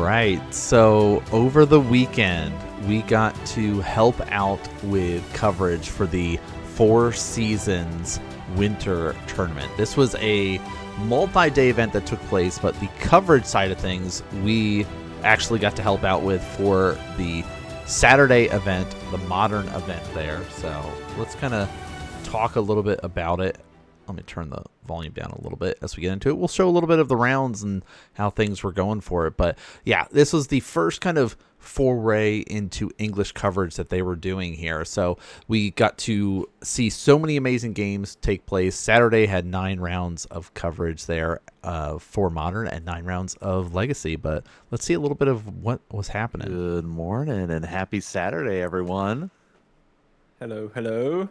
right. So over the weekend, we got to help out with coverage for the 4Seasons Winter Tournament. This was a multi-day event that took place, but the coverage side of things, we actually got to help out with for the Saturday event, the Modern event there. So let's kind of talk a little bit about it. Let me turn the volume down a little bit as we get into it. We'll show a little bit of the rounds and how things were going for it. But yeah, this was the first kind of foray into English coverage that they were doing here. So we got to see so many amazing games take place. Saturday had 9 rounds of coverage there for Modern and 9 rounds of Legacy. But let's see a little bit of what was happening. Good morning and happy Saturday, everyone. Hello, hello.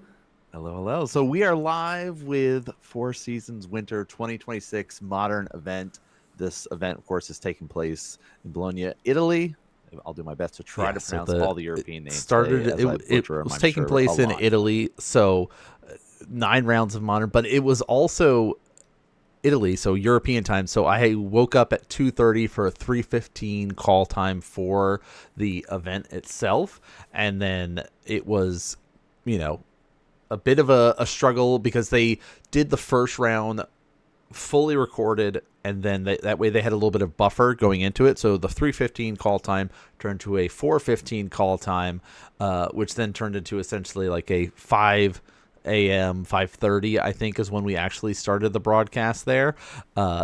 Hello, hello. So we are live with 4Seasons Winter 2026 Modern event. This event, of course, is taking place in Bologna, Italy. I'll do my best to try to pronounce all the European names. It was taking place in Italy, so 9 rounds of Modern, but it was also Italy, so European time. So I woke up at 2:30 for a 3:15 call time for the event itself, and then it was, a bit of a struggle because they did the first round fully recorded, and then that way they had a little bit of buffer going into it. So the 3:15 call time turned to a 4:15 call time, which then turned into essentially like a 5 a.m., 5:30, I think, is when we actually started the broadcast there.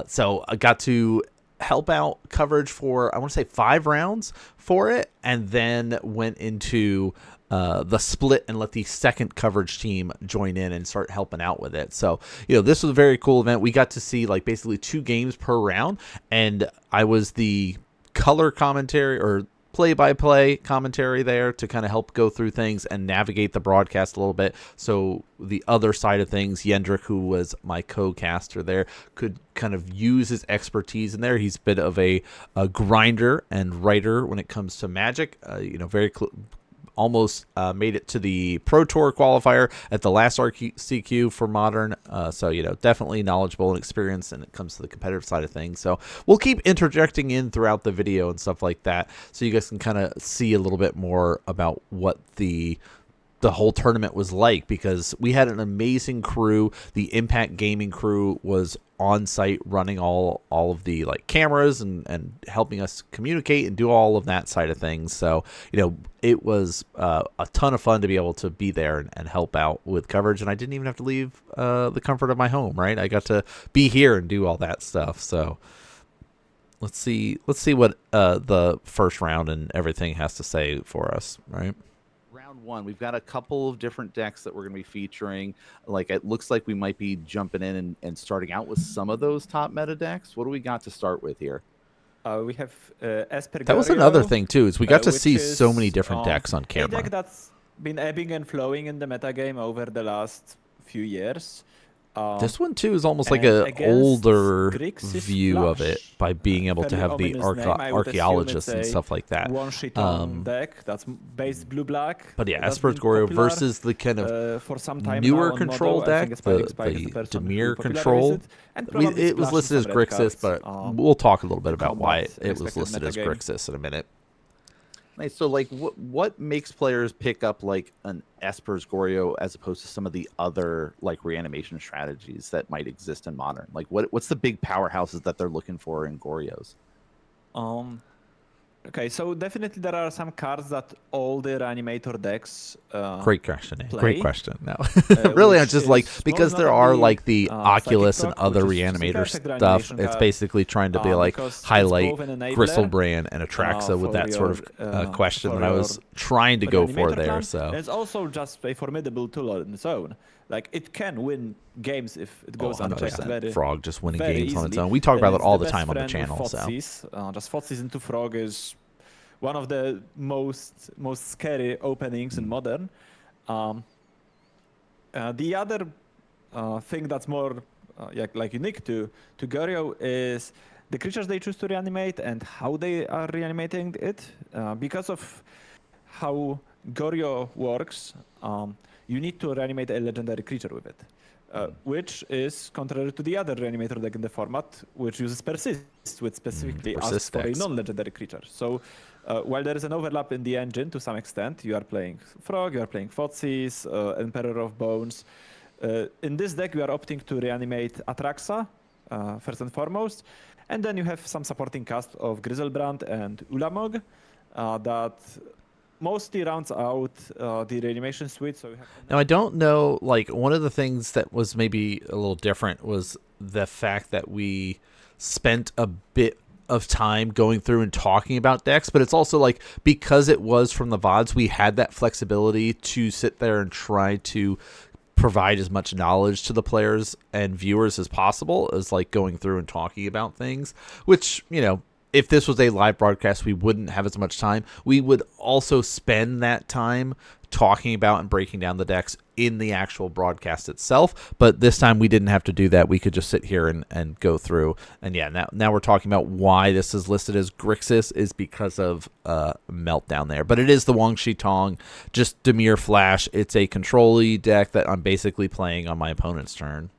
So I got to help out coverage for, I want to say, 5 rounds for it, and then went into the split and let the second coverage team join in and start helping out with it. So, this was a very cool event. We got to see like basically 2 games per round, and I was the color commentary or play-by-play commentary there to kind of help go through things and navigate the broadcast a little bit. So the other side of things, Yendrick, who was my co-caster there, could kind of use his expertise in there. He's a bit of a grinder and writer when it comes to Magic. Very almost made it to the Pro Tour qualifier at the last RCQ for Modern. So, definitely knowledgeable and experienced when it comes to the competitive side of things. So we'll keep interjecting in throughout the video and stuff like that, so you guys can kind of see a little bit more about what the whole tournament was like, because we had an amazing crew. The Impact Gaming crew was on site running all of the cameras and helping us communicate and do all of that side of things. So it was a ton of fun to be able to be there and help out with coverage, and I didn't even have to leave the comfort of my home, right? I got to be here and do all that stuff. So let's see what the first round and everything has to say for us, right? Round 1, we've got a couple of different decks that we're going to be featuring. It looks like we might be jumping in and starting out with some of those top meta decks. What do we got to start with here? We have Esper Goryos. That was another thing too, is we got to see so many different decks on camera. A deck that's been ebbing and flowing in the metagame over the last few years. This one too is almost like an older view of it, by being able to have the archaeologists and stuff like that. One-shit deck that's based blue-black. But yeah, Esper Goryos versus the kind of newer control deck, the Dimir control. It was listed as Grixis, but we'll talk a little bit about why it was listed as Grixis in a minute. Nice. So, what makes players pick up an Esper Goryos as opposed to some of the other reanimation strategies that might exist in Modern? What's the big powerhouses that they're looking for in Goryos? Okay, so definitely there are some cards that all the reanimator decks Great question. play. Great question. No, really, I'm just because there are the Oculus and other reanimator stuff. It's basically trying to be highlight Gristlebrand and Atraxa with that sort of question that I was trying to go for there. So it's also just a formidable tool on its own. It can win games if it goes unchecked. Frog just winning games on its own. We talk about it all the time on the channel. So just 4Seasons to Frog is one of the most scary openings in Modern. The other thing that's more unique to Goryos is the creatures they choose to reanimate and how they are reanimating it. Because of how Goryos works, you need to reanimate a legendary creature with it. which is contrary to the other Reanimator deck in the format, which uses Persist, which specifically asks for a non-legendary creature. So while there is an overlap in the engine to some extent, you are playing Frog, you are playing 4Seasons, Emperor of Bones. In this deck, you are opting to reanimate Atraxa, first and foremost, and then you have some supporting cast of Griselbrand and Ulamog that mostly rounds out the reanimation suite. So you have now, I don't know, like, one of the things that was maybe a little different was the fact that we spent a bit of time going through and talking about decks, but it's also like, because it was from the VODs, we had that flexibility to sit there and try to provide as much knowledge to the players and viewers as possible, as like going through and talking about things, which, you know, if this was a live broadcast, we wouldn't have as much time. We would also spend that time talking about and breaking down the decks in the actual broadcast itself. But this time we didn't have to do that. We could just sit here and go through. And yeah, now we're talking about why this is listed as Grixis is because of Meltdown there. But it is the Wang Shi Tong, just Dimir Flash. It's a control-y deck that I'm basically playing on my opponent's turn.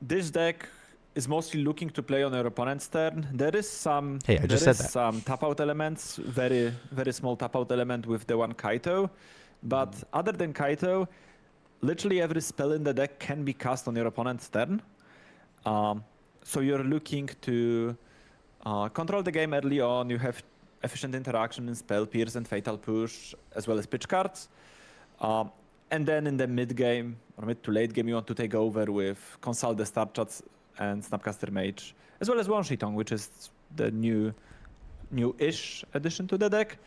This deck is mostly looking to play on your opponent's turn. There is some some tap out elements, very, very small tap out element with the one Kaito. But other than Kaito, literally every spell in the deck can be cast on your opponent's turn. So you're looking to control the game early on. You have efficient interaction in Spell Pierce and Fatal Push, as well as pitch cards. And then in the mid game, or mid to late game, you want to take over with Consult the Star Shots and Snapcaster Mage, as well as Wang Shi Tong, which is the new-ish addition to the deck.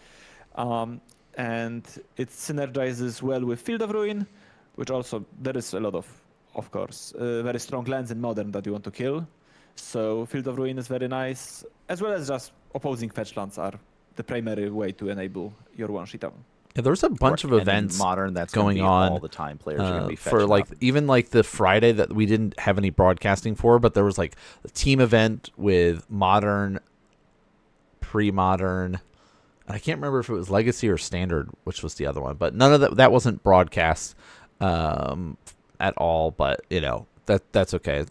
And it synergizes well with Field of Ruin, which also, there is a lot of course, very strong lands in Modern that you want to kill. So Field of Ruin is very nice, as well as just opposing fetch lands are the primary way to enable your Wang Shi Tong. Yeah, there's a bunch of events Modern that's going on all the time. Players are going to be for like up. Even like the Friday that we didn't have any broadcasting for, but there was like a team event with Modern, pre-Modern. I can't remember if it was Legacy or Standard, which was the other one, but none of that wasn't broadcast at all. But you know that's okay.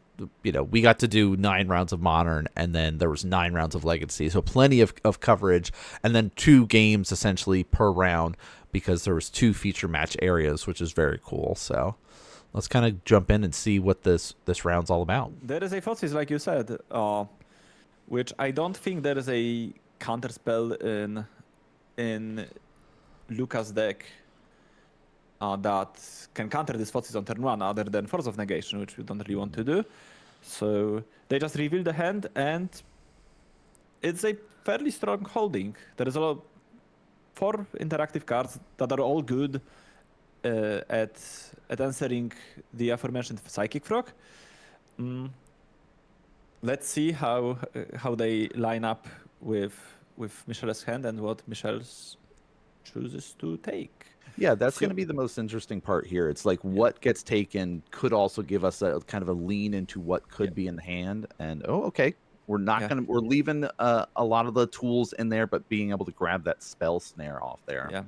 You know, we got to do 9 rounds of Modern, and then there was 9 rounds of Legacy, so plenty of coverage, and then 2 games essentially per round because there was 2 feature match areas, which is very cool. So let's kind of jump in and see what this round's all about. There is a 4Seasons, like you said, which I don't think there is a counterspell in Lucas' deck that can counter this 4Seasons on turn 1 other than Force of Negation, which we don't really want to do. So they just reveal the hand, and it's a fairly strong holding. There is 4 interactive cards that are all good at answering the aforementioned Psychic Frog. Let's see how they line up with Michelle's hand and what Michelle chooses to take. Yeah, that's going to be the most interesting part here. It's like what gets taken could also give us a kind of a lean into what could be in the hand. And okay, we're leaving a lot of the tools in there, but being able to grab that spell snare off there. Yeah,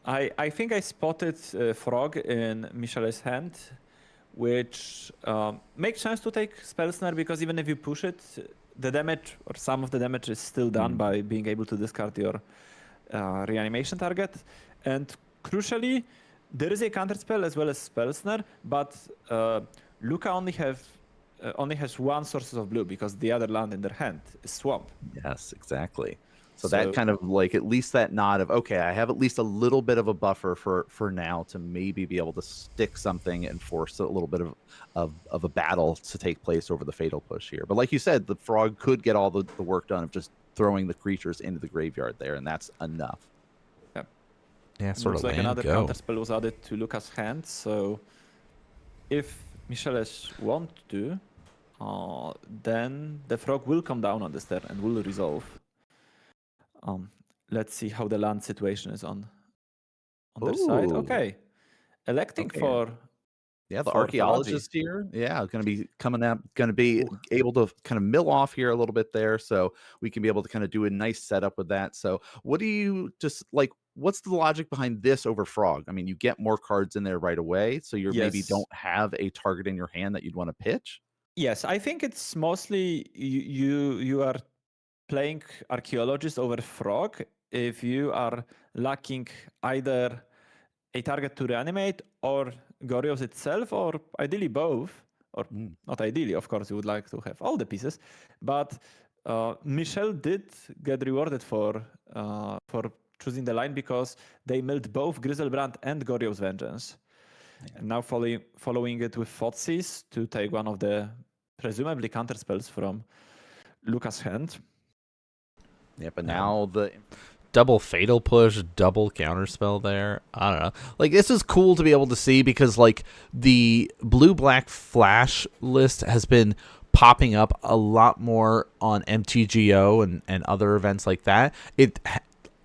I think I spotted Frog in Michelle's hand, which makes sense to take spell snare because even if you push it, the damage or some of the damage is still done by being able to discard your reanimation target. And crucially, there is a counterspell as well as spell snare, but Luca only has 1 source of blue because the other land in their hand is Swamp. Yes, exactly. So that kind of like at least that nod of, okay, I have at least a little bit of a buffer for now to maybe be able to stick something and force a little bit of a battle to take place over the Fatal Push here. But like you said, the Frog could get all the work done of just throwing the creatures into the graveyard there, and that's enough. Yeah, sort looks of like another counterspell was added to Lucas' hand. So if Michelles want to, then the Frog will come down on this turn and will resolve. Let's see how the land situation is on their side. Okay, electing for Yeah, the archaeologist here. Yeah, going to be coming up, going to be able to kind of mill off here a little bit there. So we can be able to kind of do a nice setup with that. So what do you just like? What's the logic behind this over Frog? I mean, you get more cards in there right away. So you maybe don't have a target in your hand that you'd want to pitch. Yes, I think it's mostly you are playing archaeologist over Frog if you are lacking either a target to reanimate or Goryos itself, or ideally both, or not ideally, of course, you would like to have all the pieces, but Michel did get rewarded for choosing the line because they milled both Griselbrand and Goryos Vengeance. Yeah. And now following it with 4Seasons to take one of the presumably counter spells from Luca's hand. Yeah, but now the double fatal push, double counterspell there. I don't know. Like, this is cool to be able to see because, like, the blue-black flash list has been popping up a lot more on MTGO and other events like that.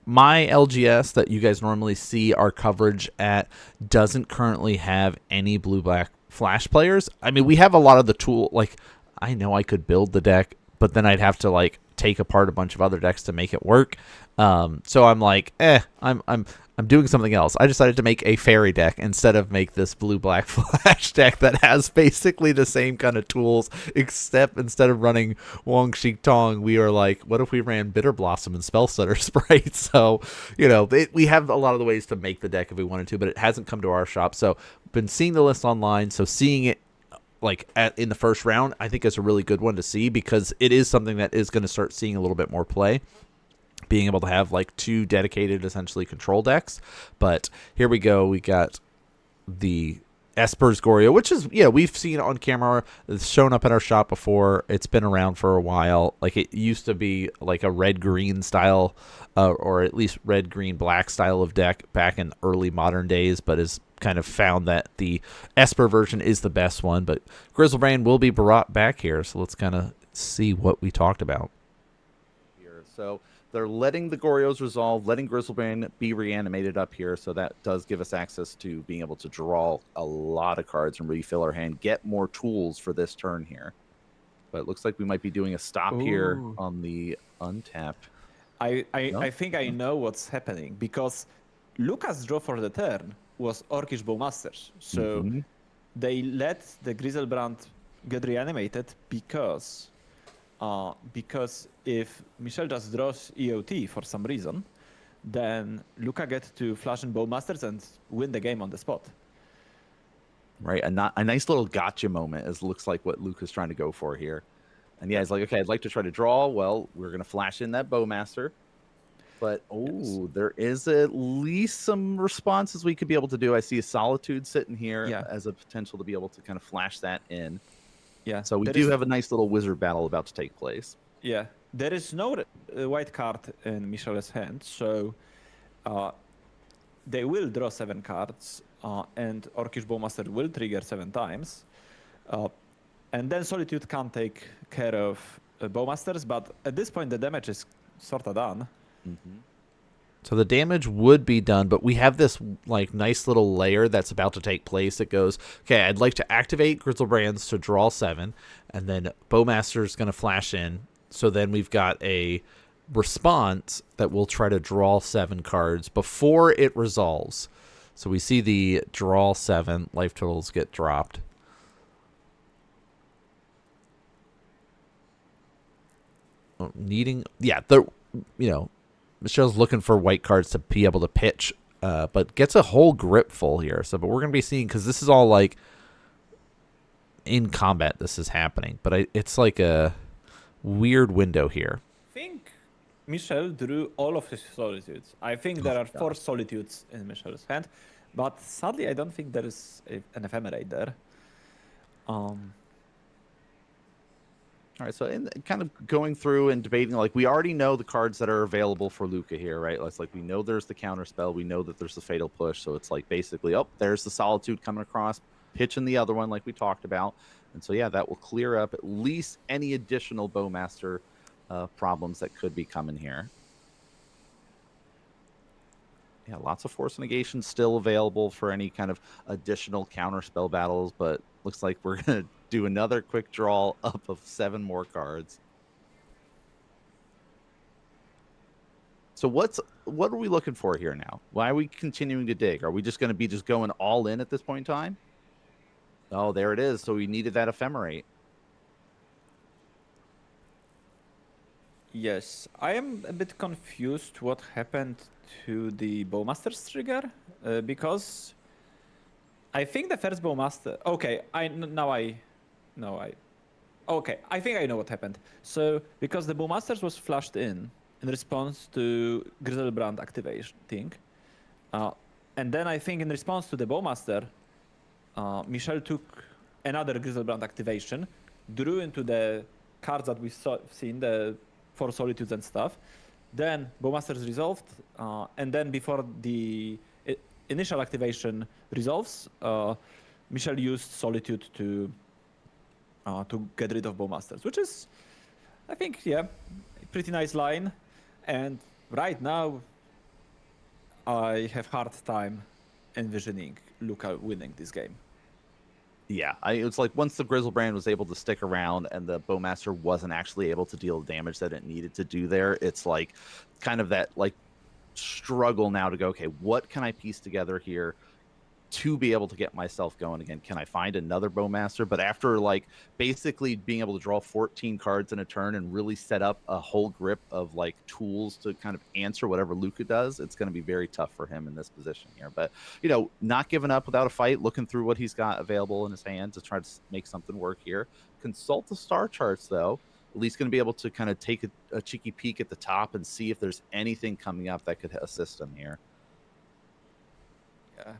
My LGS that you guys normally see our coverage at doesn't currently have any blue-black flash players. I mean, we have a lot of the tool. Like, I know I could build the deck, but then I'd have to, like, take apart a bunch of other decks to make it work. So I'm like, I'm doing something else. I decided to make a fairy deck instead of make this blue-black flash deck that has basically the same kind of tools, except instead of running Wong Shik Tong, we are like, what if we ran Bitter Blossom and Spellstutter Sprite? So, you know, we have a lot of the ways to make the deck if we wanted to, but it hasn't come to our shop. So, been seeing the list online, so seeing it like in the first round, I think is a really good one to see because it is something that is going to start seeing a little bit more play. Being able to have like two dedicated essentially control decks. But here we go. We got the Esper Goryos, which is, yeah, we've seen on camera. It's shown up at our shop before. It's been around for a while. Like, it used to be like a red-green style or at least red-green-black style of deck back in early modern days, but is kind of found that the Esper version is the best one. But Griselbrand will be brought back here, so let's kind of see what we talked about. So they're letting the Goryos resolve, letting Griselbrand be reanimated up here, so that does give us access to being able to draw a lot of cards and refill our hand, get more tools for this turn here. But it looks like we might be doing a stop here on the untap. I think I know what's happening, because Luca's draw for the turn was Orcish Bowmasters. So they let the Griselbrand get reanimated because if Michel just draws EOT for some reason, then Luca gets to flash in Bowmasters and win the game on the spot. Right, a nice little gotcha moment, as looks like what Luca's trying to go for here. And yeah, he's like, okay, I'd like to try to draw. Well, we're going to flash in that Bowmaster. But, there is at least some responses we could be able to do. I see a Solitude sitting here as a potential to be able to kind of flash that in. Yeah. So we do have a nice little wizard battle about to take place. Yeah. There is no white card in Michel's hand, so they will draw 7 cards, and Orcish Bowmaster will trigger 7 times. And then Solitude can take care of Bowmasters, but at this point the damage is sort of done. So the damage would be done, but we have this like nice little layer that's about to take place. It goes, okay, I'd like to activate Griselbrands to draw 7, and then Bowmaster is going to flash in. So then we've got a response that will try to draw 7 cards before it resolves. So we see the draw 7 life totals get dropped. Michel's looking for white cards to be able to pitch, but gets a whole grip full here. So, but we're going to be seeing, because this is all like in combat, this is happening, but it's like a weird window here. I think Michel drew all of his Solitudes. I think there are 4 Solitudes in Michel's hand, but sadly, I don't think there is an Ephemerate there. All right, so kind of going through and debating, like, we already know the cards that are available for Luca here, right? It's like we know there's the counter spell, we know that there's the fatal push, so it's like basically, there's the Solitude coming across, pitching the other one like we talked about. And so, yeah, that will clear up at least any additional Bowmaster problems that could be coming here. Yeah, lots of force negation still available for any kind of additional counter spell battles, but looks like we're going to do another quick draw up of 7 more cards. So what are we looking for here now? Why are we continuing to dig? Are we just going to be going all in at this point in time? Oh, there it is. So we needed that ephemerate. Yes, I am a bit confused what happened to the Bowmaster's trigger, because I think the first Bowmaster... Okay, I think I know what happened. So, because the Bowmasters was flashed in response to Griselbrand activating, and then I think in response to the Bowmaster, Michel took another Griselbrand activation, drew into the cards that we seen, the 4 Solitudes and stuff. Then Bowmasters resolved, and then before the initial activation resolves, Michel used Solitude to get rid of Bowmasters, which is, I think, a pretty nice line. And right now, I have hard time envisioning Luca winning this game. Yeah, it's like once the Griselbrand was able to stick around and the Bowmaster wasn't actually able to deal the damage that it needed to do there, it's like kind of that like struggle now to go, okay, what can I piece together here to be able to get myself going again? Can I find another Bowmaster? But after like basically being able to draw 14 cards in a turn and really set up a whole grip of like tools to kind of answer whatever Luca does, it's going to be very tough for him in this position here. But, you know, not giving up without a fight, looking through what he's got available in his hand to try to make something work here. Consult the star charts, though. At least going to be able to kind of take a cheeky peek at the top and see if there's anything coming up that could assist him here. Yeah.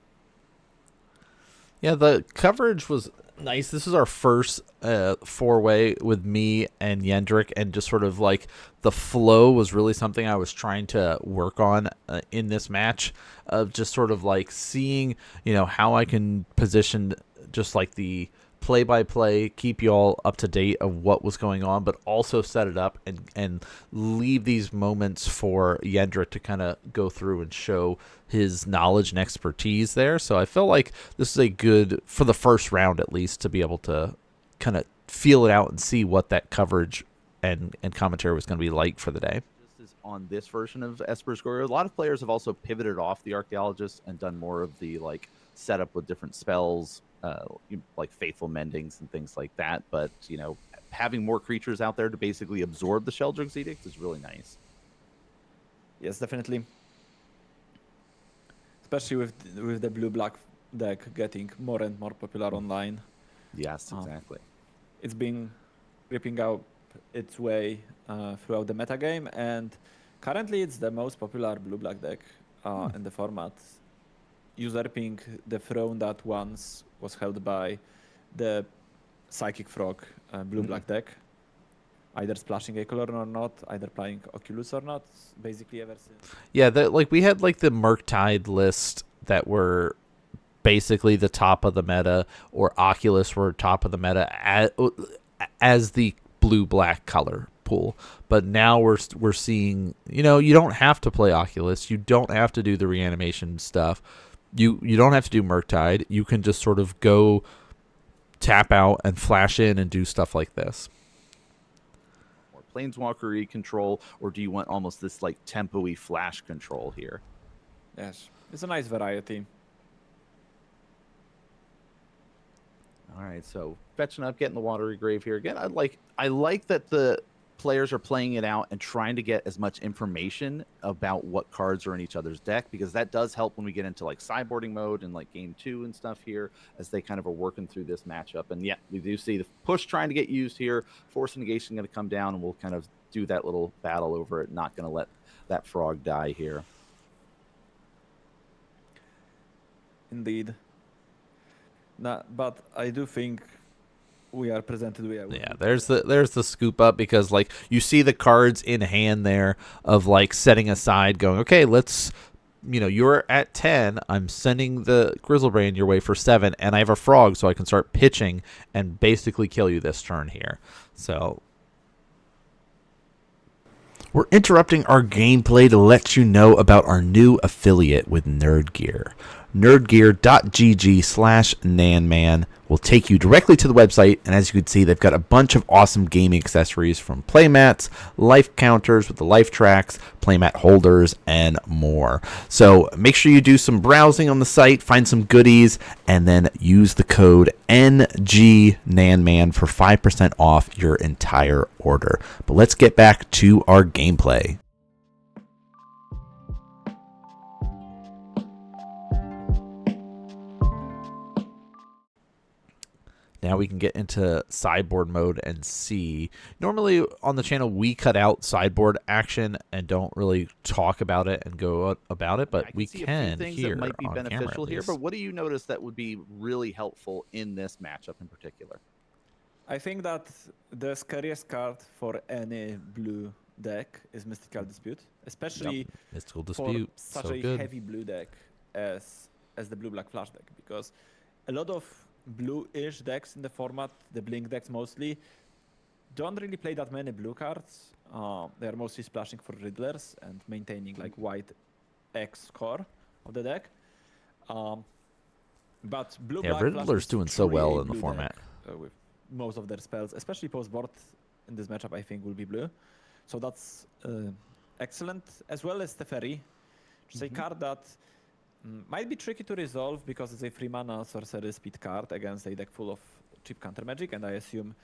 Yeah, the coverage was nice. This is our first 4-way with me and Yendrik, and just sort of like the flow was really something I was trying to work on in this match, of just sort of like seeing, you know, how I can position just like the play-by-play, keep you all up to date of what was going on, but also set it up and leave these moments for Yendrik to kind of go through and show his knowledge and expertise there. So I felt like this is a good, for the first round at least, to be able to kind of feel it out and see what that coverage and commentary was going to be like for the day. On this version of Esper Goryos, a lot of players have also pivoted off the Archaeologist and done more of the like setup with different spells, like Faithful Mendings and things like that. But, you know, having more creatures out there to basically absorb the Sheldrig's Edict is really nice. Yes, definitely. Especially with the blue-black deck getting more and more popular online. Yes, exactly. It's been ripping out its way throughout the metagame, and currently it's the most popular blue-black deck in the format, usurping the throne that once was held by the Psychic Frog blue-black deck. Either splashing a color or not, either playing Oculus or not, basically ever since. Yeah, like we had like the Murktide list that were basically the top of the meta, or Oculus were top of the meta as the blue-black color pool. But now we're seeing, you know, you don't have to play Oculus, you don't have to do the reanimation stuff, you don't have to do Murktide, you can just sort of go tap out and flash in and do stuff like this. Planeswalker-y control, or do you want almost this like tempo-y flash control here? Yes, it's a nice variety. All right, so fetching up, getting the Watery Grave here again. I like that the players are playing it out and trying to get as much information about what cards are in each other's deck, because that does help when we get into like sideboarding mode and like game 2 and stuff here, as they kind of are working through this matchup. And yeah, we do see the push trying to get used here. Force negation going to come down, and we'll kind of do that little battle over it. Not going to let that frog die here. Indeed. But I do think we are presented with. Yeah, there's the scoop up, because like you see the cards in hand there of like setting aside, going, okay, let's, you know, you're at 10, I'm sending the Griselbrand your way for 7, and I have a frog, so I can start pitching and basically kill you this turn here. So We're interrupting our gameplay to let you know about our new affiliate with NerdGear. nerdgear.gg/nanman will take you directly to the website, and as you can see, they've got a bunch of awesome gaming accessories from playmats, life counters with the life tracks, playmat holders, and more. So make sure you do some browsing on the site, find some goodies, and then use the code NGNanman for 5% off your entire order. But let's get back to our gameplay. Now we can get into sideboard mode and see. Normally on the channel, we cut out sideboard action and don't really talk about it and go about it, but we can here that might be on beneficial camera, here. But what do you notice that would be really helpful in this matchup in particular? I think that the scariest card for any blue deck is Mystical Dispute, especially Mystical Dispute. for such a heavy blue deck as the blue-black flash deck, because a lot of blue-ish decks in the format, the blink decks mostly, don't really play that many blue cards. They are mostly splashing for Riddlers and maintaining like white X core of the deck. But blue-black Riddler's doing so well in the format. With most of their spells, especially post-board in this matchup, I think will be blue. So that's excellent, as well as Teferi, which is a card that might be tricky to resolve because it's a 3-mana sorcery speed card against a deck full of cheap counter magic, and I assume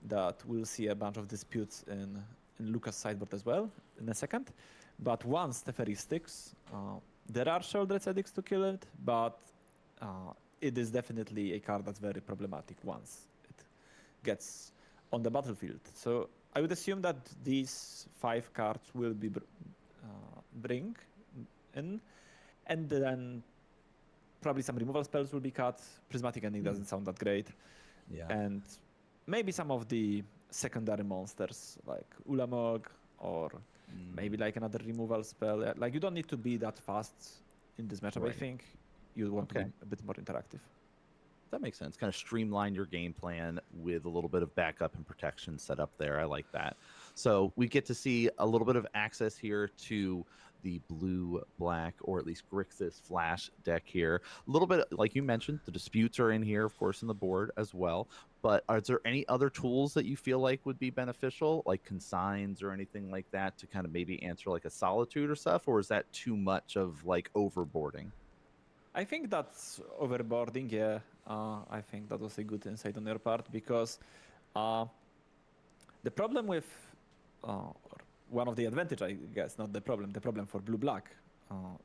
that we'll see a bunch of disputes in Lucas' sideboard as well in a second. But once Teferi sticks, there are Sheoldred Edicts to kill it, but it is definitely a card that's very problematic once it gets on the battlefield. So I would assume that these 5 cards will be bring in. And then probably some removal spells will be cut. Prismatic Ending doesn't sound that great. Yeah. And maybe some of the secondary monsters like Ulamog or maybe like another removal spell. Like you don't need to be that fast in this matchup. Right. I think you want to be a bit more interactive. That makes sense. Kind of streamline your game plan with a little bit of backup and protection set up there. I like that. So we get to see a little bit of access here to the blue-black, or at least Grixis flash deck here. A little bit, like you mentioned, the disputes are in here, of course, in the board as well. But are there any other tools that you feel like would be beneficial, like consigns or anything like that, to kind of maybe answer like a Solitude or stuff? Or is that too much of like overboarding? I think that's overboarding, yeah. I think that was a good insight on your part, because the problem with, one of the advantage, I guess, not the problem for blue-black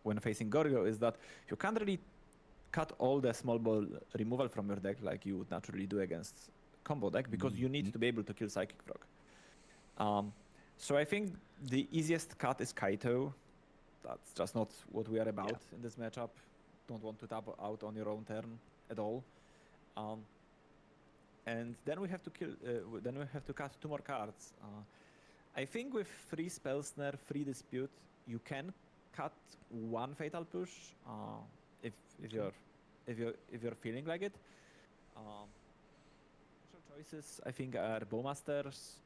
when facing Goryo is that you can't really cut all the small ball removal from your deck like you would naturally do against combo deck, because you need to be able to kill Psychic Frog. So I think the easiest cut is Kaito. That's just not what we are about in this matchup. Don't want to tap out on your own turn at all. And then we have to kill. Then we have to cut 2 more cards. I think with free Spell Snare, free Dispute, you can cut 1 Fatal Push if you're feeling like it. Choices I think are Bowmasters,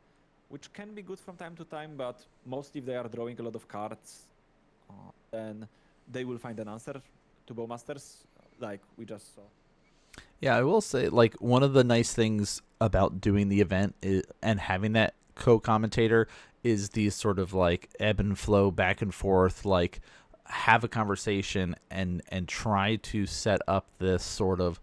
which can be good from time to time, but mostly if they are drawing a lot of cards, then they will find an answer to Bowmasters, like we just saw. Yeah, I will say, like, one of the nice things about doing the event and having that co-commentator is these sort of like ebb and flow back and forth, like have a conversation and try to set up this sort of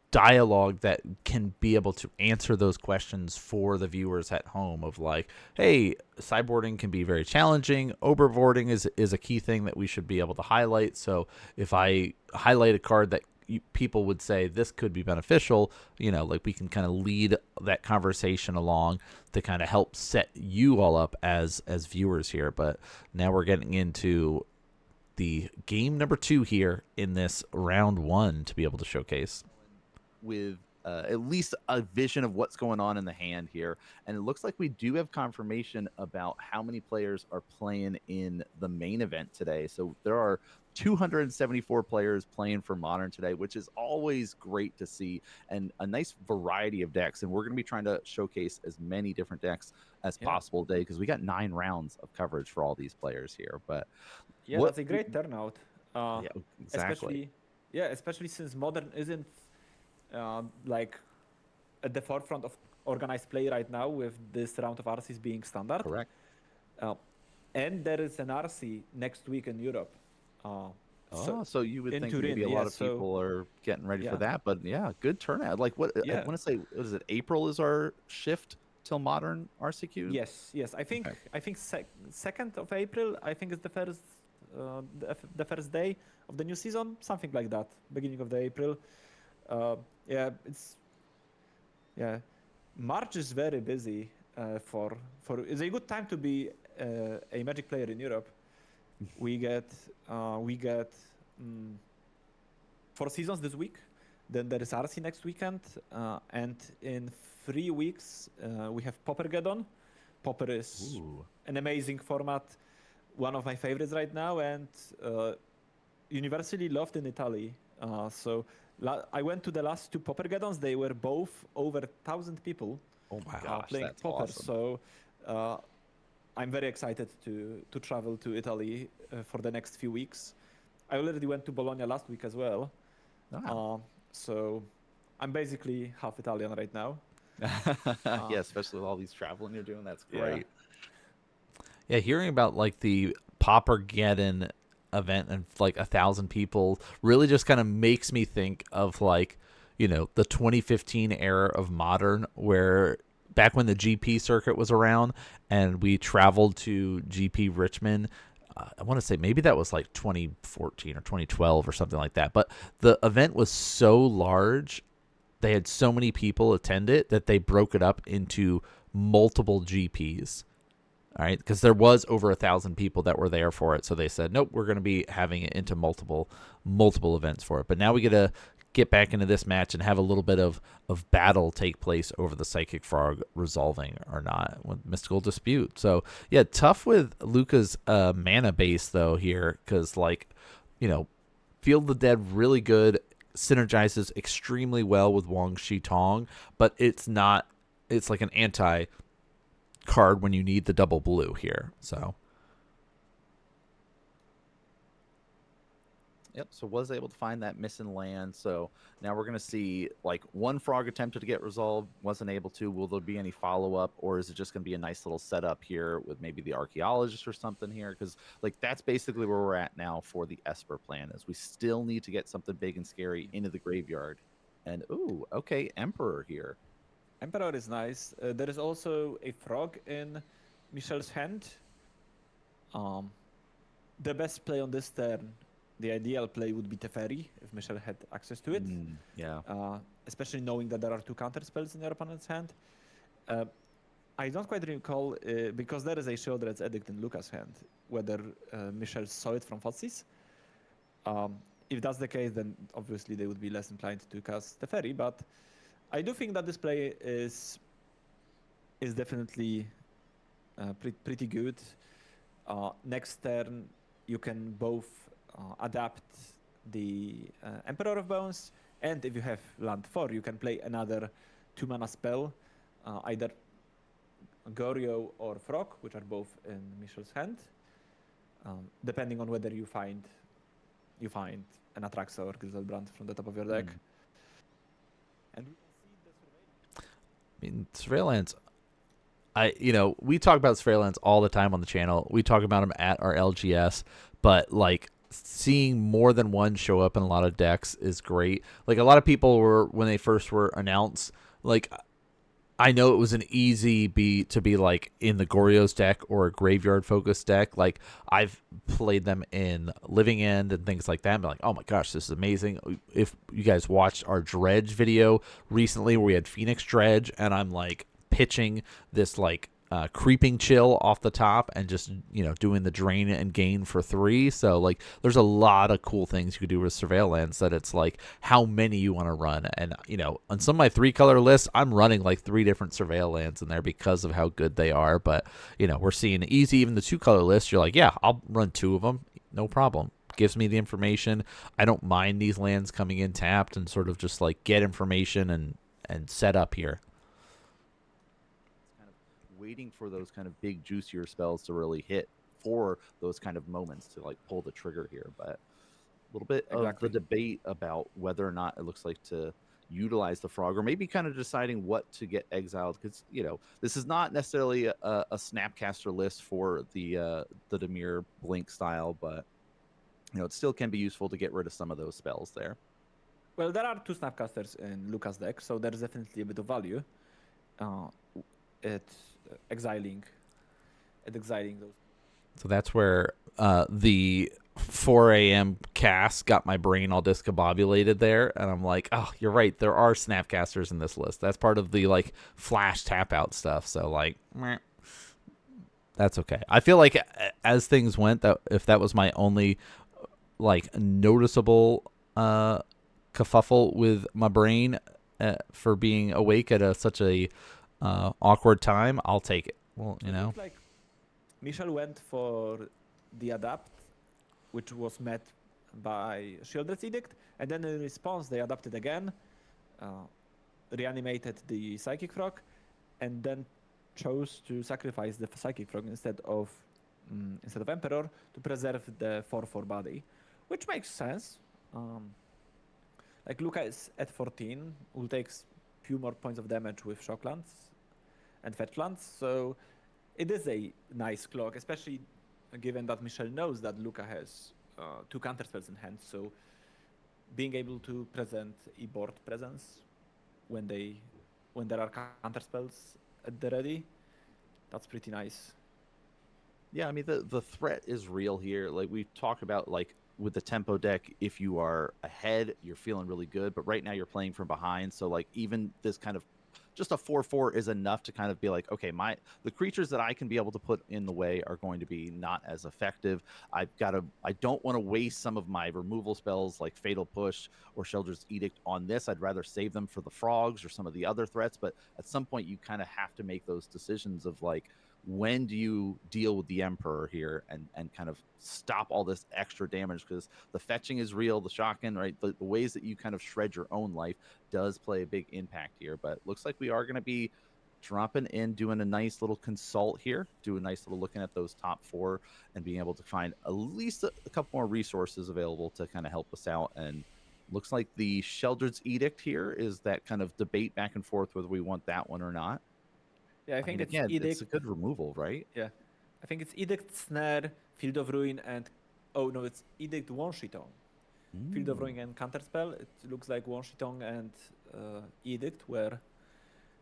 dialogue that can be able to answer those questions for the viewers at home of like, hey, sideboarding can be very challenging. Overboarding is a key thing that we should be able to highlight. So if I highlight a card that people would say this could be beneficial, like we can kind of lead that conversation along to kind of help set you all up as viewers here. But now we're getting into the game number 2 here in this round 1 to be able to showcase with at least a vision of what's going on in the hand here. And it looks like we do have confirmation about how many players are playing in the main event today. So there are 274 players playing for Modern today, which is always great to see, and a nice variety of decks. And we're going to be trying to showcase as many different decks as possible today, because we got 9 rounds of coverage for all these players here. But yeah, that's a great turnout. Yeah, exactly. Especially since Modern isn't like at the forefront of organized play right now, with this round of RCs being standard. Correct. And there is an RC next week in Europe. So you would think maybe a lot of people are getting ready for that, but yeah, good turnout. Like what I want to say, what is it? April is our shift till Modern RCQ. Yes. I think 2nd of April. I think is the first day of the new season, something like that. Beginning of the April. March is very busy for. It's a good time to be a Magic player in Europe. We get 4Seasons this week. Then there is RC next weekend, and in 3 weeks we have Poppergeddon. Popper is an amazing format, one of my favorites right now, and universally loved in Italy. I went to the last 2 Poppergeddons. They were both over 1,000 people. Oh my gosh, playing that's Popper. awesome. So I'm very excited to travel to Italy for the next few weeks. I already went to Bologna last week as well. So I'm basically half Italian right now. Yeah, especially with all these traveling you're doing. That's great. Yeah, hearing about like the Poppergeddon event and like 1,000 people really just kind of makes me think of like, you know, the 2015 era of Modern, where back when the GP circuit was around and we traveled to GP Richmond. I want to say maybe that was like 2014 or 2012 or something like that. But the event was so large, they had so many people attend it that they broke it up into multiple GPs. All right, because there was over 1,000 people that were there for it. So they said, nope, we're going to be having it into multiple events for it. But now we get to get back into this match and have a little bit of battle take place over the Psychic Frog resolving or not with Mystical Dispute. So yeah, tough with Luca's mana base though here, because like, you know, Field of the Dead really good, synergizes extremely well with Wang Shi Tong, but it's like an anti card when you need the double blue here. So Yep, so was able to find that missing land. So now we're going to see like 1 frog attempted to get resolved, wasn't able to. Will there be any follow-up, or is it just going to be a nice little setup here with maybe the archaeologist or something here? Because like that's basically where we're at now for the Esper plan, is we still need to get something big and scary into the graveyard. And okay, Emperor here. Emperor is nice. There is also a frog in Michel's hand. The best play on this turn, the ideal play would be Teferi if Michel had access to it. Especially knowing that there are 2 counter spells in your opponent's hand. I don't quite recall, because there is a Shieldred's Edict in Luca's hand, whether Michel saw it from 4Seasons. If that's the case, then obviously they would be less inclined to cast Teferi, but I do think that this play is definitely pretty good. Next turn, you can both adapt the Emperor of Bones, and if you have land 4, you can play another 2-mana spell, either Goryo or Frog, which are both in Michel's hand, depending on whether you find an Atraxa or Griselbrand from the top of your deck. And I mean, Surveillance, we talk about Surveillance all the time on the channel. We talk about them at our LGS, but like seeing more than one show up in a lot of decks is great. Like a lot of people were, when they first were announced, like I know it was an easy to be like in the Goryos deck or a graveyard focused deck. Like I've played them in Living End and things like that. And be like, oh my gosh, this is amazing. If you guys watched our Dredge video recently where we had Phoenix Dredge, and I'm like pitching this like creeping chill off the top and just doing the drain and gain for 3. So like there's a lot of cool things you could do with Surveillance, that it's like how many you want to run. And on some of my 3-color lists, I'm running like 3 different Surveillance in there because of how good they are. But we're seeing easy, even the 2-color list, you're like, yeah, I'll run 2 of them, no problem. gives me the information. I don't mind these lands coming in tapped and sort of just like get information and set up here. Kind of waiting for those kind of big juicier spells to really hit for those kind of moments to like pull the trigger here. But a little bit of the debate about whether or not it looks like to utilize the frog, or maybe kind of deciding what to get exiled, because this is not necessarily a snapcaster list for the Dimir blink style, but it still can be useful to get rid of some of those spells there. Well, there are 2 snapcasters in Luca's deck, so there's definitely a bit of value at exiling those. So that's where the 4 a.m. cast got my brain all discombobulated there, and I'm like, oh, you're right, there are snapcasters in this list. That's part of the like flash tap out stuff, so like meh. That's okay. I feel like as things went, that if that was my only like noticeable kerfuffle with my brain for being awake at such a awkward time, I'll take it. Well, like Michel went for the adapt, which was met by Sheoldred's Edict, and then in response they adapted again, reanimated the Psychic Frog, and then chose to sacrifice the Psychic Frog instead of Emperor to preserve the 4/4 body, which makes sense. Like Luca is at 14, will take few more points of damage with Shocklands and Fetchlands, so it is a nice clock, especially given that Michel knows that Luca has 2 counterspells in hand, so being able to present a board presence when there are counterspells at the ready, that's pretty nice. Yeah, I mean the threat is real here. Like we've talked about, like with the tempo deck, if you are ahead, you're feeling really good, but right now you're playing from behind, so like even this kind of just a 4/4 is enough to kind of be like, okay, the creatures that I can be able to put in the way are going to be not as effective. I don't want to waste some of my removal spells like Fatal Push or Sheoldred's Edict on this. I'd rather save them for the frogs or some of the other threats. But at some point, you kind of have to make those decisions of like, when do you deal with the Emperor here and kind of stop all this extra damage, because the fetching is real, the shotgun, right? The ways that you kind of shred your own life does play a big impact here. But looks like we are going to be dropping in, doing a nice little consult here, do a nice little looking at those top 4 and being able to find at least a couple more resources available to kind of help us out. And looks like the Sheoldred's Edict here is that kind of debate back and forth whether we want that one or not. Yeah, I think again, it's a good removal, right? Yeah, I think it's Edict, Snare, Field of Ruin, and it's Edict, Wonshitong. Field of Ruin and Counterspell. It looks like Wonshitong and Edict were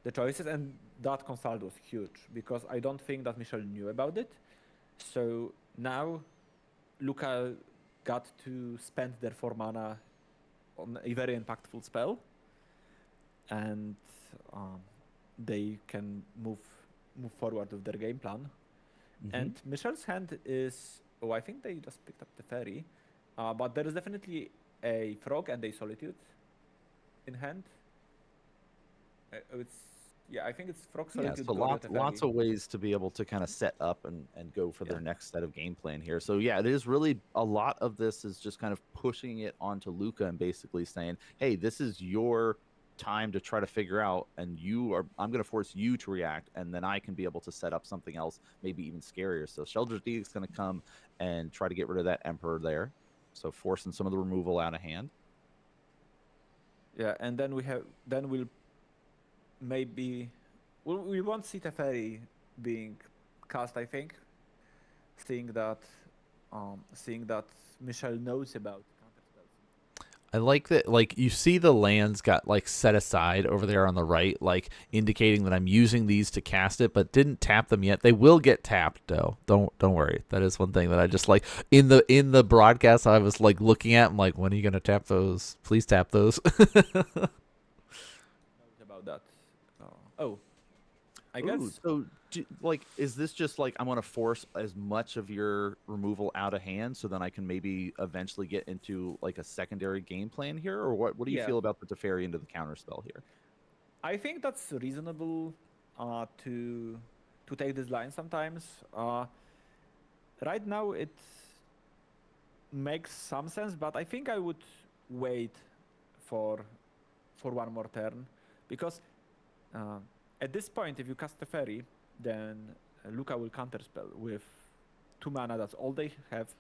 the choices, and that consult was huge because I don't think that Michel knew about it. So now Luca got to spend their 4 mana on a very impactful spell, and they can move forward with their game plan. Mm-hmm. And Michel's hand is, I think they just picked up the fairy, but there is definitely a frog and a solitude in hand. I think it's frog, solitude. Yeah, so lots of ways to be able to kind of set up and go for their next set of game plan here. So yeah, it is really a lot of this is just kind of pushing it onto Luca and basically saying, hey, this is your time to try to figure out, and I'm going to force you to react, and then I can be able to set up something else, maybe even scarier. So Sheoldred's Edict is going to come and try to get rid of that Emperor there, so forcing some of the removal out of hand. Yeah, and then we won't see Teferi being cast, I think, seeing that Michel knows about counterspells. I like that, like, you see the lands got, like, set aside over there on the right, like, indicating that I'm using these to cast it, but didn't tap them yet. They will get tapped, though. Don't worry. That is one thing that I just, like, in the broadcast, I was, like, looking at, I'm like, when are you going to tap those? Please tap those. About that. I guess. So, is this just like I'm going to force as much of your removal out of hand so then I can maybe eventually get into like a secondary game plan here? Or what do you feel about the Teferi into the counterspell here? I think that's reasonable to take this line sometimes. Right now, makes some sense, but I think I would wait for one more turn, because at this point, if you cast Teferi, then Luca will counterspell with 2 mana. That's all they have,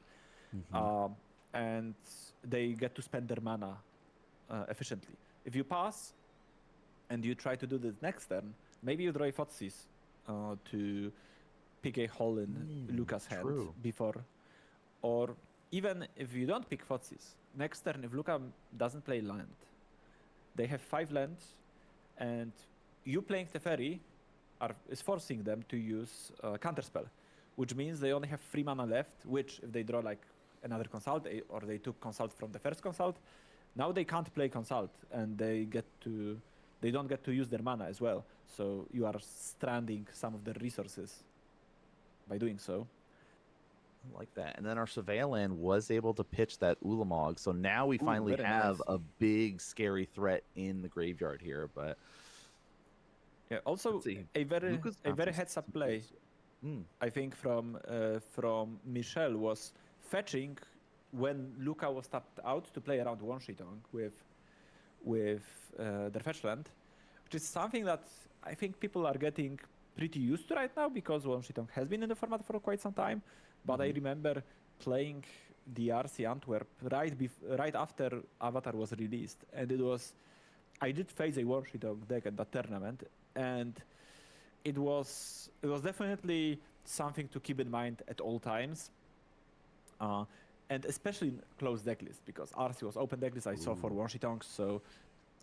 and they get to spend their mana efficiently. If you pass and you try to do this next turn, maybe you draw a 4Seasons to pick a hole in Luca's hand before, or even if you don't pick 4Seasons, next turn if Luca doesn't play land, they have 5 lands, and you playing Teferi is forcing them to use counterspell, which means they only have 3 mana left, which if they draw like another consult, or they took consult from the first consult, now they can't play consult, and they don't get to use their mana as well. So you are stranding some of their resources by doing so. I like that. And then our Surveil land was able to pitch that Ulamog. So now we finally have a big, scary threat in the graveyard here. But yeah, also a very heads-up play, I think, from Michel was fetching when Luca was tapped out to play around Wonshitong with their fetch land, which is something that I think people are getting pretty used to right now, because Wonshitong has been in the format for quite some time. But I remember playing the RC Antwerp right after Avatar was released, and I did face a Wonshitong deck at that tournament, and it was definitely something to keep in mind at all times, and especially in closed decklist, because RC was open decklist. I saw for Wonshitong, so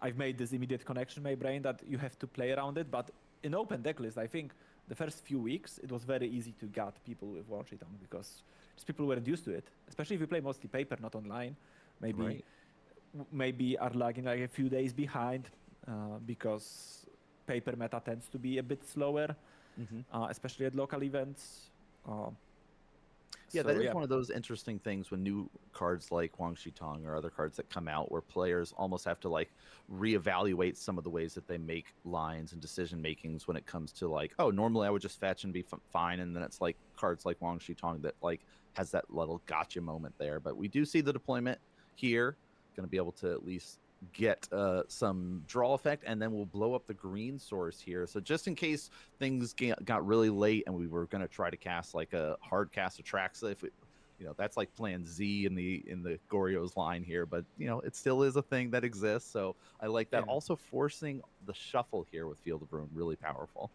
I've made this immediate connection in my brain that you have to play around it. But in open decklist, I think the first few weeks it was very easy to gut people with Wonshitong, because just people weren't used to it, especially if you play mostly paper, not online. Maybe are lagging like a few days behind, because paper meta tends to be a bit slower, especially at local events. Yeah, that is one of those interesting things when new cards like Wangshitong or other cards that come out, where players almost have to like reevaluate some of the ways that they make lines and decision makings when it comes to like, oh, normally I would just fetch and be fine, and then it's like cards like Wangshitong that like has that little gotcha moment there. But we do see the deployment here, going to be able to at least get some draw effect, and then we'll blow up the green source here. So just in case things got really late and we were going to try to cast like a hard cast Atraxa, if that's like plan Z in the Goryos line here, but it still is a thing that exists. So I like that. Also forcing the shuffle here with Field of Ruin, really powerful.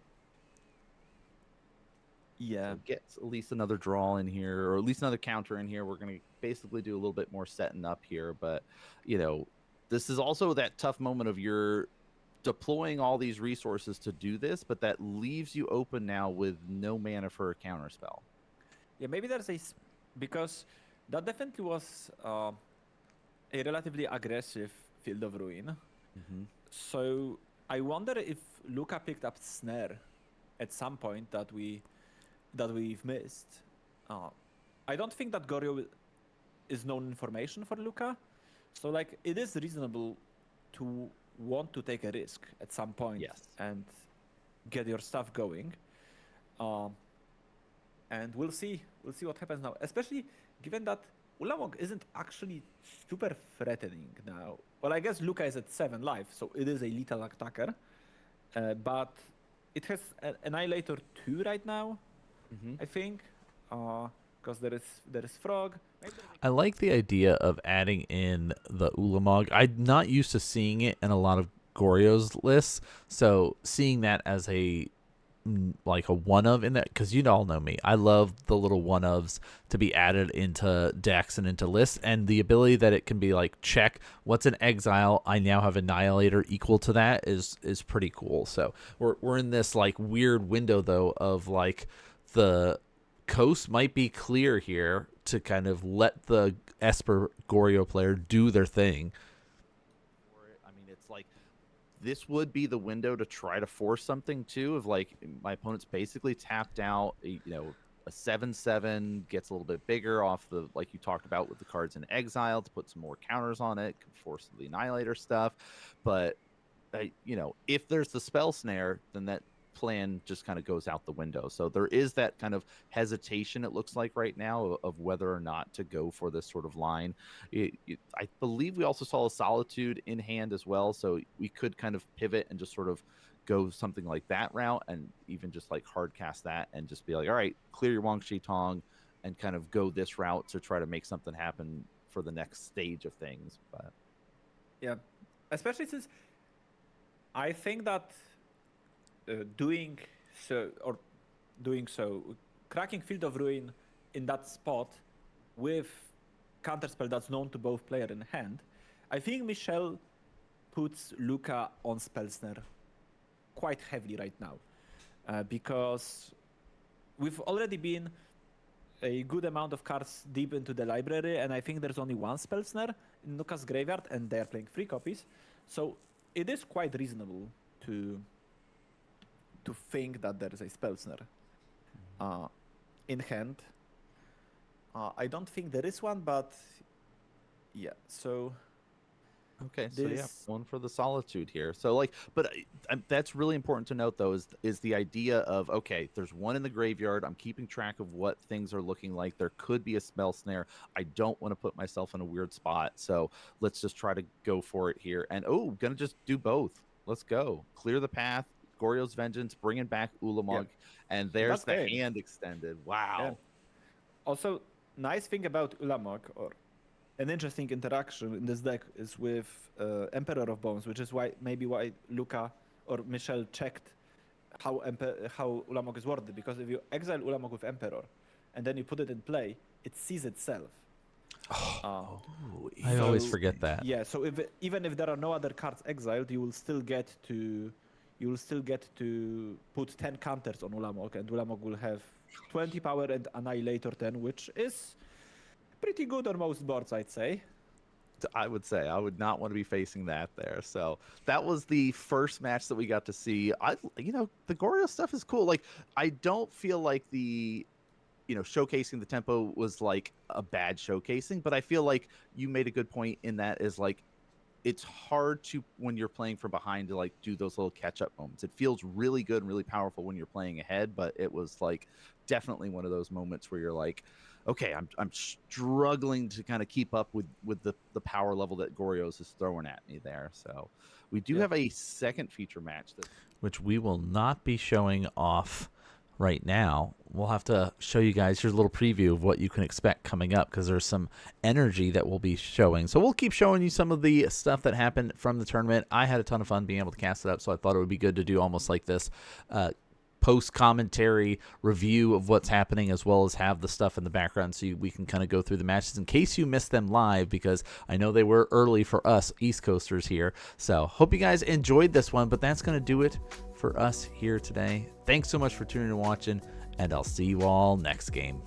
Yeah, so get at least another draw in here, or at least another counter in here. We're going to basically do a little bit more setting up here, but this is also that tough moment of you're deploying all these resources to do this, but that leaves you open now with no mana for a counterspell. Yeah, maybe there's because that definitely was a relatively aggressive Field of Ruin. So I wonder if Luca picked up Snare at some point that we've missed. I don't think that Goryo is known information for Luca. So, like, it is reasonable to want to take a risk at some point and get your stuff going. And we'll see what happens now, especially given that Ulamog isn't actually super threatening now. Well, I guess Luca is at 7 life, so it is a lethal attacker. But it has Annihilator 2 right now, I think. Because there is Frog. I like the idea of adding in the Ulamog. I'm not used to seeing it in a lot of Goryos lists, so seeing that as a one of in that, because you all know me, I love the little one ofs to be added into decks and into lists, and the ability that it can be like, check what's an exile, I now have Annihilator equal to that is pretty cool. So we're in this like weird window though of like the coast might be clear here to kind of let the Esper Goryos player do their thing. I mean, it's like this would be the window to try to force something too. Of like my opponent's basically tapped out, a 7/7 gets a little bit bigger off the, like you talked about with the cards in exile, to put some more counters on it, could force the Annihilator stuff. But if there's the spell snare, then that plan just kind of goes out the window. So there is that kind of hesitation, it looks like right now, of whether or not to go for this sort of line. I believe we also saw a Solitude in hand as well, so we could kind of pivot and just sort of go something like that route, and even just like hard cast that and just be like, all right, clear your Wang Shi Tong and kind of go this route to try to make something happen for the next stage of things. But yeah, especially since I think that doing so, cracking Field of Ruin in that spot with counterspell that's known to both player in hand, I think Michel puts Luca on Spellsnare quite heavily right now, because we've already been a good amount of cards deep into the library, and I think there's only one Spellsnare in Luca's graveyard, and they're playing 3 copies. So it is quite reasonable to think that there is a Spellsnare in hand. I don't think there is one, but yeah, so... Okay, so yeah, one for the Solitude here. So like, but that's really important to note though, is the idea of, okay, there's one in the graveyard. I'm keeping track of what things are looking like. There could be a Spell Snare. I don't want to put myself in a weird spot. So let's just try to go for it here. And gonna just do both. Let's go. Clear the path. Goryos Vengeance, bringing back Ulamog, and there's the hand extended. Wow. Yeah. Also, nice thing about Ulamog, or an interesting interaction in this deck, is with Emperor of Bones, which is why Luca or Michel checked how Ulamog is worded, because if you exile Ulamog with Emperor and then you put it in play, it sees itself. I always forget that. Yeah, so even if there are no other cards exiled, you will still get to put 10 counters on Ulamog, and Ulamog will have 20 power and Annihilator 10, which is pretty good on most boards, I'd say. I would say I would not want to be facing that there. So that was the first match that we got to see. The Goryos stuff is cool. Like, I don't feel like the showcasing the tempo was like a bad showcasing, but I feel like you made a good point in that is like, it's hard to, when you're playing from behind, to like do those little catch-up moments. It feels really good and really powerful when you're playing ahead, but it was like definitely one of those moments where you're like, okay, I'm struggling to kind of keep up with the power level that Goryos is throwing at me there. So we do have a second feature match which we will not be showing off right now. We'll have to show you guys. Here's a little preview of what you can expect coming up, because there's some energy that we'll be showing. So we'll keep showing you some of the stuff that happened from the tournament. I had a ton of fun being able to cast it up, so I thought it would be good to do almost like this post-commentary review of what's happening, as well as have the stuff in the background so we can kind of go through the matches in case you missed them live, because I know they were early for us East Coasters here. So hope you guys enjoyed this one, but that's going to do it for us here today. Thanks so much for tuning and watching, and I'll see you all next game.